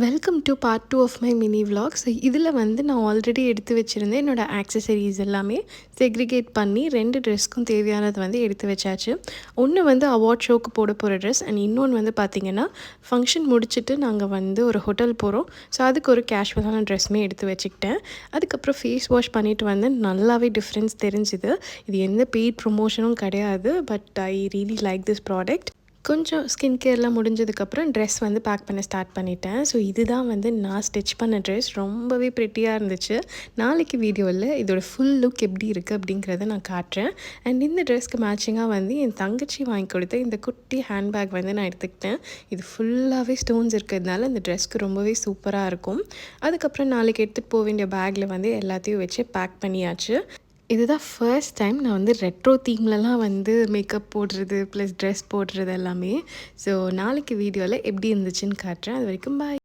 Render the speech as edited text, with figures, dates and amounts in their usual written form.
Welcome to part 2 of my mini vlog. ஸோ இதில் வந்து நான் ஆல்ரெடி எடுத்து வச்சுருந்தேன் என்னோடய ஆக்சசரிஸ் எல்லாமே செக்ரிகேட் பண்ணி 2 ட்ரெஸ்க்கும் தேவையானது வந்து எடுத்து வச்சாச்சு. ஒன்று வந்து அவார்ட் ஷோக்கு போட போகிற ட்ரெஸ் அண்ட் இன்னொன்று வந்து பார்த்திங்கன்னா ஃபங்க்ஷன் முடிச்சுட்டு நாங்கள் வந்து ஒரு ஹோட்டல் போகிறோம். ஸோ அதுக்கு ஒரு கேஷுவலான ட்ரெஸ்ஸுமே எடுத்து வச்சுக்கிட்டேன். அதுக்கப்புறம் ஃபேஸ் வாஷ் பண்ணிவிட்டு வந்து நல்லாவே டிஃப்ரென்ஸ் தெரிஞ்சுது. இது எந்த பெய்ட் ப்ரொமோஷனும் கிடையாது, but I really like this product. கொஞ்சம் ஸ்கின் கேர்லாம் முடிஞ்சதுக்கப்புறம் ட்ரெஸ் வந்து பேக் பண்ண ஸ்டார்ட் பண்ணிட்டேன். ஸோ இதுதான் வந்து நான் ஸ்டிச் பண்ண ட்ரெஸ். ரொம்பவே ப்ரிட்டியாக இருந்துச்சு. நாளைக்கு வீடியோவில் இதோட ஃபுல் லுக் எப்படி இருக்குது அப்படிங்கிறத நான் காட்டுறேன். அண்ட் இந்த ட்ரெஸ்க்கு மேட்சிங்காக வந்து என் தங்கச்சி வாங்கி கொடுத்த இந்த குட்டி ஹேண்ட்பேக் வந்து நான் எடுத்துக்கிட்டேன். இது ஃபுல்லாகவே ஸ்டோன்ஸ் இருக்கிறதுனால இந்த ட்ரெஸ்க்கு ரொம்பவே சூப்பராக இருக்கும். அதுக்கப்புறம் நாளைக்கு எடுத்துகிட்டு போக வேண்டிய பேக்கில் வந்து எல்லாத்தையும் வச்சு பேக் பண்ணியாச்சு. இதுதான் ஃபர்ஸ்ட் டைம் நான் வந்து ரெட்ரோ தீம்லலாம் வந்து மேக்கப் போடுறது ப்ளஸ் ட்ரெஸ் போடுறது எல்லாமே. ஸோ நாளைக்கு வீடியோவில் எப்படி இருந்துச்சுன்னு காட்டுறேன். அது வரைக்கும் பாய்.